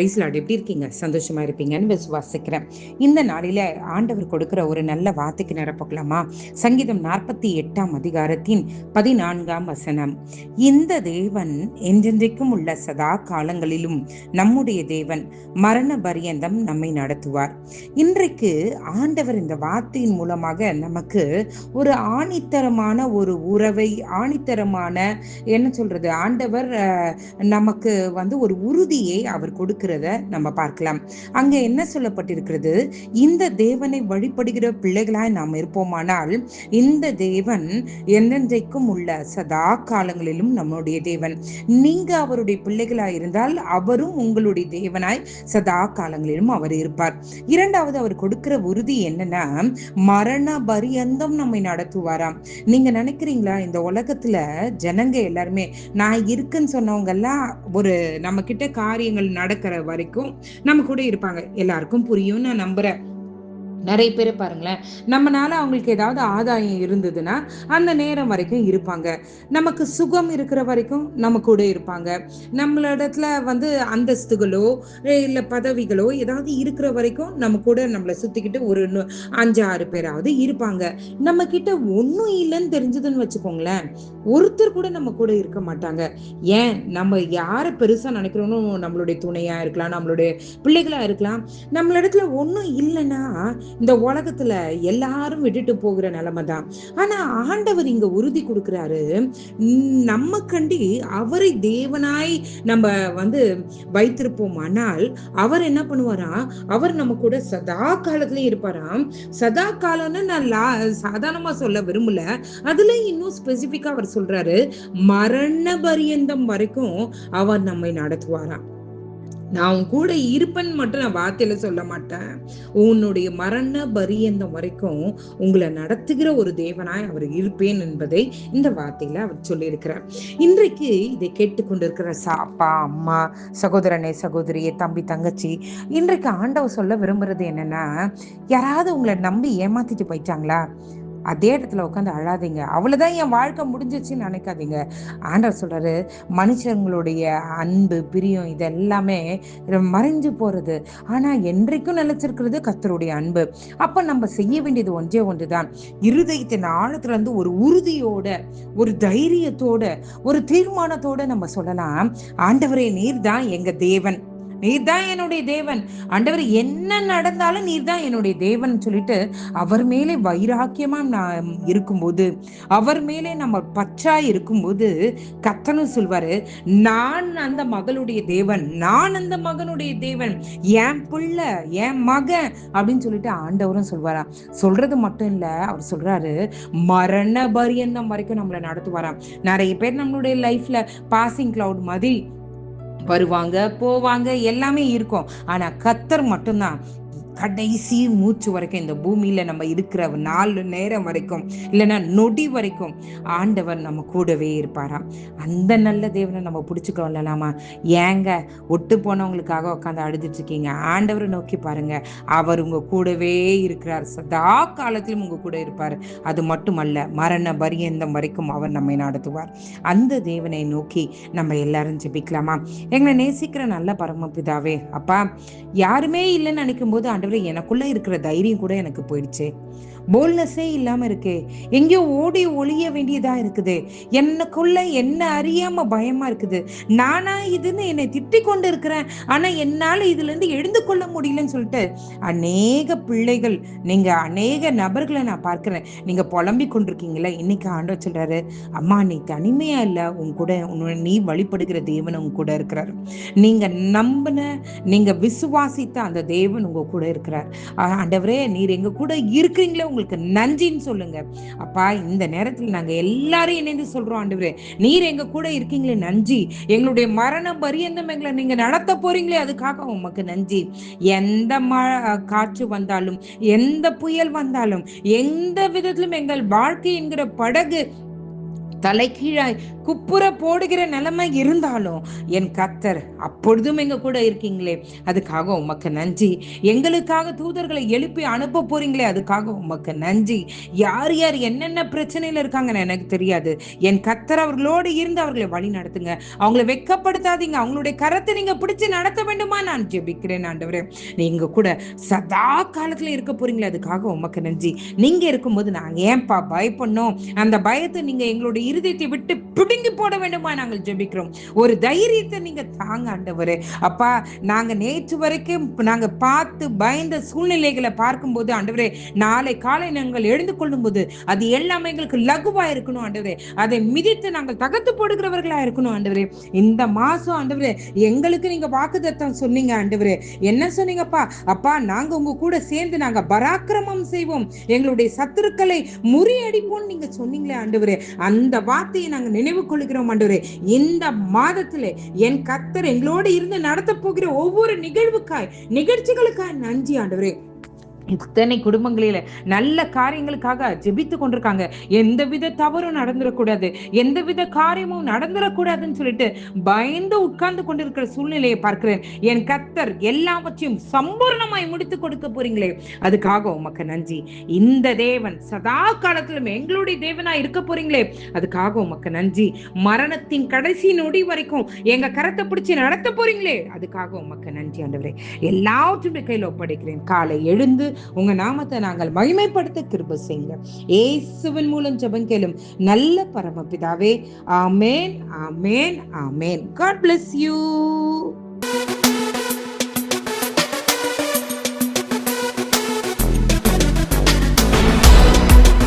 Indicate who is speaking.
Speaker 1: Price Lord. எப்படி இருக்கீங்க? சந்தோஷமா இருப்பீங்கன்னு விசுவாசிக்கிறேன். இந்த நாளில ஆண்டவர் கொடுக்கிற ஒரு நல்ல வார்த்தைக்கு நிரப்பக்கலாமா? சங்கீதம் 48ஆம் அதிகாரத்தின் 14ஆம் வசனம். இந்த தேவன் என்றென்றைக்கும் உள்ள சதா காலங்களிலும் நம்முடைய தேவன், மரண பரியந்தம் நம்மை நடத்துவார். இன்றைக்கு ஆண்டவர் இந்த வார்த்தையின் மூலமாக நமக்கு ஒரு ஆணித்தரமான ஒரு உறவை, ஆணித்தரமான என்ன சொல்றது, ஆண்டவர் நமக்கு ஒரு உறுதியை அவர் கொடுக்கிறத நம்ம பார்க்கலாம். அங்க என்ன சொல்லப்பட்டிருக்கிறது? இந்த தேவனை வழிபடுகிற பிள்ளைகளாய் நாம் இருப்போமானால், இந்த தேவன் என்றென்றைக்கும் உள்ள சதா காலங்களிலும் நம்முடைய தேவன். நீங்க அவருடைய பிள்ளைகளாய் இருந்தால் அவரும் உங்களுடைய தேவனாய் சதா காலங்களிலும் அவர் இருப்பார். இரண்டாவது, அவர் கொடுக்கிற உறுதி என்னன்னா, மரண பரியந்தம் நம்மை நடத்துவாராம். நீங்க நினைக்கிறீங்களா, இந்த உலகத்துல ஜனங்க எல்லாருமே நான் இருக்குன்னு சொன்னவங்க எல்லாம் ஒரு நம்ம கிட்ட காரியங்கள் நடக்கிற வரைக்கும் நம்ம கூட இருப்பாங்க. எல்லாருக்கும் புரியும் நான் நம்புறேன். நிறைய பேர் பாருங்களேன், நம்மனால அவங்களுக்கு ஏதாவது ஆதாயம் இருந்ததுன்னா அந்த நேரம் வரைக்கும் இருப்பாங்க. நமக்கு சுகம் இருக்கிற வரைக்கும் நம்ம கூட இருப்பாங்க. நம்மளிடத்துல அந்தஸ்துகளோ இல்ல பதவிகளோ ஏதாவது இருக்கிற வரைக்கும் நம்ம கூட நம்மளை சுத்திக்கிட்டு ஒரு 5-6 பேராவது இருப்பாங்க. நம்ம கிட்ட ஒன்னும் இல்லைன்னு தெரிஞ்சதுன்னு வச்சுக்கோங்களேன், ஒருத்தர் கூட நம்ம கூட இருக்க மாட்டாங்க. ஏன், நம்ம யார பெருசா நினைக்கிறோம், நம்மளுடைய துணையா இருக்கலாம், நம்மளுடைய பிள்ளைகளா இருக்கலாம். நம்மளிடத்துல ஒன்னும் இல்லைன்னா இந்த உலகத்துல எல்லாரும் விட்டுட்டு போகிற நிலைமை தான். ஆனா ஆண்டவர் இங்க உறுதி கொடுக்கிறாரு, நம்ம கண்டி அவரை தேவனாய் நம்ம வைத்திருப்போம். ஆனால் அவர் என்ன பண்ணுவாரா, அவர் நம்ம கூட சதா காலத்திலயும் இருப்பாராம். சதா காலம்னு நான் சாதாரணமா சொல்ல விரும்பல, அதுல இன்னும் ஸ்பெசிபிக்கா அவர் சொல்றாரு, மரண பரியந்தம் வரைக்கும் அவர் நம்மை நடத்துவாராம். நான் உன் கூட இருப்பேன்னு மட்டும் நான் வார்த்தையில சொல்ல மாட்டேன், உன்னுடைய மரண பரியந்தம் வரைக்கும் உங்களை நடத்துகிற ஒரு தேவனாய் அவர் இருப்பேன் என்பதை இந்த வார்த்தையில அவர் சொல்லியிருக்கிறார். இன்றைக்கு இதை கேட்டுக்கொண்டிருக்கிற அப்பா, அம்மா, சகோதரனே, சகோதரியே, தம்பி, தங்கச்சி, இன்றைக்கு ஆண்டவர் சொல்ல விரும்புறது என்னன்னா, யாராவது உங்களை நம்பி ஏமாத்திட்டு போயிட்டாங்களா? அதே இடத்துல உட்காந்து அழாதீங்க, அவ்வளவுதான் என் வாழ்க்கை முடிஞ்சிச்சுன்னு நினைக்காதீங்க. ஆண்டவர் சொல்றாரு, மனுஷங்களுடைய அன்பு, பிரியம் இதெல்லாமே மறைஞ்சு போறது. ஆனா என்றைக்கும் நிலைச்சிருக்கிறது கர்த்தருடைய அன்பு. அப்ப நம்ம செய்ய வேண்டியது ஒன்றே ஒன்றுதான். இருதயத்தின் ஆழத்துல இருந்து ஒரு உறுதியோட, ஒரு தைரியத்தோட, ஒரு தீர்மானத்தோட நம்ம சொல்லலாம், ஆண்டவரே நீர் தான் எங்க தேவன், நீர் தான் என்னுடைய தேவன். ஆண்டவர் என்ன நடந்தாலும் நீர் தான் என்னுடைய தேவன் சொல்லிட்டு அவர் மேலே வைராக்கியமா நான் இருக்கும்போது, அவர் மேலே நம்ம பற்றா இருக்கும்போது, கர்த்தரும் சொல்வாரு, நான் அந்த மகளுடைய தேவன், நான் அந்த மகனுடைய தேவன், என் பிள்ளை, என் மகன் அப்படின்னு சொல்லிட்டு ஆண்டவரும் சொல்வாராம். சொல்றது மட்டும் இல்ல, அவர் சொல்றாரு, மரண பரியந்தம் வரைக்கும் நம்மளை நடத்துவாராம். நிறைய பேர் நம்மளுடைய லைஃப்ல பாசிங் கிளவுட் மாதிரி வருவாங்க, போவாங்க, எல்லாமே இருக்கும். ஆனா கர்த்தர் மட்டும்தான் கடைசி மூச்சு வரைக்கும், இந்த பூமியில நம்ம இருக்கிற 4 நேரம் வரைக்கும், இல்லைன்னா நொடி வரைக்கும் ஆண்டவர் நம்ம கூடவே இருப்பாராம். அந்த நல்ல தேவனை நம்ம பிடிச்சுக்கலாமா? ஏங்க ஒட்டு போனவங்களுக்காக உட்காந்து அழுதுட்டு இருக்கீங்க? ஆண்டவரை நோக்கி பாருங்க, அவர் உங்க கூடவே இருக்கிறார், சதா காலத்திலும் உங்க கூட இருப்பார். அது மட்டுமல்ல, மரண பரியந்தம் வரைக்கும் அவர் நம்மை நடத்துவார். அந்த தேவனை நோக்கி நம்ம எல்லாரும் ஜெபிக்கலாமா? எங்களை நேசிக்கிற நல்ல பரமபிதாவே, அப்பா, யாருமே இல்லைன்னு நினைக்கும் போது ஆண்டவரே, எனக்குள்ள இருக்கிற தைரியம் கூட எனக்கு போயிடுச்சு. போல்னஸே இல்லாம இருக்கே, எங்கேயோ ஓடி ஒளிய வேண்டியதா இருக்குது. எனக்குள்ள என்ன அறியாம பயமா இருக்குது. நானா இதுன்னு என்னை திட்டிக் கொண்டு இருக்கிறேன், ஆனா என்னால இதுல இருந்து எழுந்து கொள்ள முடியலன்னு சொல்லிட்டு அநேக பிள்ளைகள், நீங்க அநேக நபர்களை நான் பார்க்கிறேன், நீங்க புலம்பிக் கொண்டிருக்கீங்களா? இன்னைக்கு ஆண்டவர் சொல்றாரு, அம்மா நீ தனிமையா இல்ல, உன் கூட நீ வழிபடுகிற தேவன் உங்க கூட இருக்கிறாரு. நீங்க நம்பின, நீங்க விசுவாசித்த அந்த தேவன் உங்க கூட இருக்கிறார். ஆண்டவரே, நீர் எங்க கூட இருக்கிறீங்களே, உங்களுக்கு நன்றின்னு சொல்லுங்க. அப்பா, இந்த நேரத்தில் நாங்க எல்லாரும் இணைந்து சொல்றோம், ஆண்டவரே நீர் எங்க கூட இருக்கீங்களே நன்றி, எங்களுடைய மரண பரியந்தம் எங்களை நீங்க நடத்த போறீங்களே அதுக்காக உமக்கு நன்றி. எந்த காற்று வந்தாலும், எந்த புயல் வந்தாலும், எந்த விதத்திலும் எங்கள் வாழ்க்கை என்கிற படகு தலை கீழாய் குப்புற போடுகிற நிலைமை இருந்தாலும் என் கர்த்தர் அப்பொழுதும் எங்க கூட இருக்கீங்களே, அதுக்காக உமக்கு நன்றி. எங்களுக்காக தூதர்களை எழுப்பி அனுப்ப போறீங்களே, அதுக்காக உமக்கு நன்றி. யார் யார் என்னென்ன பிரச்சனையில இருக்காங்கன்னு எனக்கு தெரியாது. என் கர்த்தர் அவர்களோடு இருந்து அவர்களை வழி நடத்துங்க. அவங்களை வெட்கப்படுத்தாதீங்க. அவங்களுடைய கரத்தை நீங்க பிடிச்சு நடத்த வேண்டுமா நான் ஜெபிக்கிறேன் ஆண்டவரே. நீங்க கூட சதா காலத்துல இருக்க போறீங்களே, அதுக்காக உமக்கு நன்றி. நீங்க இருக்கும்போது நாங்க ஏன்பா பயப்படணும்? அந்த பயத்தை நீங்க எங்களுடைய இருதயத்தை விட்டு பிடுங்கி போட வேண்டுமா நாங்கள் ஜெபிக்கிறோம். ஒரு தைரியத்தை நீங்க தாங்க ஆண்டவரே. அப்பா, நாங்க நேற்று வரைக்கும் நாங்க பார்த்து பயந்த சூழ்நிலைகளை பார்க்கும்போது ஆண்டவரே, நாளை காலை நாங்கள் எழுந்து கொள்ளும் போது அது எல்லாமே எங்களுக்கு லகுவா இருக்கணும் ஆண்டவரே. அதை மிதித்து நாங்கள் தகர்த்து போடுகிறவர்களா இருக்கணும் ஆண்டவரே. இந்த மாசம் ஆண்டவரே எங்களுக்கு நீங்க வாக்குத்தத்தம் சொன்னீங்க ஆண்டவரே. என்ன சொன்னீங்கப்பா? அப்பா, நாங்க உங்க கூட சேர்ந்து நாங்க பராக்கிரமம் செய்வோம், எங்களுடைய சத்துருக்களை முறியடிப்போம் நீங்க சொன்னீங்களே ஆண்டவரே. அந்த வார்த்தையை நாங்க நினைவு கொள்கிறோம் ஆண்டவரே. இந்த மாதத்திலே என் கர்த்தர் எங்களோடு இருந்து நடத்த போகிற ஒவ்வொரு நிகழ்ச்சிகளுக்காய் நன்றி ஆண்டவரே. இத்தனை குடும்பங்களில நல்ல காரியங்களுக்காக ஜெபித்து கொண்டிருக்காங்க. எந்தவித தவறும் நடந்துடக்கூடாது, எந்தவித காரியமும் நடந்துடக்கூடாதுன்னு சொல்லிட்டு பயந்து உட்கார்ந்து கொண்டிருக்கிற சூழ்நிலையை பார்க்கிறேன். என் கர்த்தர் எல்லாவற்றையும் சம்பூர்ணமாய் முடித்து கொடுக்க போறீங்களே, அதுக்காக உமக்கு நன்றி. இந்த தேவன் சதா காலத்திலும் எங்களுடைய தேவனா இருக்க போறீங்களே, அதுக்காக உமக்கு நன்றி. மரணத்தின் கடைசி நொடி வரைக்கும் எங்க கரத்தை பிடிச்சு நடத்த போறீங்களே, அதுக்காக உமக்கு நன்றி ஆண்டவரே. எல்லாவற்றையும் கையில் ஒப்படைக்கிறேன். காலை எழுந்து உங்க நாமத்தை நாங்கள் மகிமைப்படுத்த கிருபை செய்யுங்க. இயேசுவின் மூலம் ஜெபம் கேளும் நல்ல பரமபிதாவே. ஆமென், ஆமென், ஆமென். God bless you.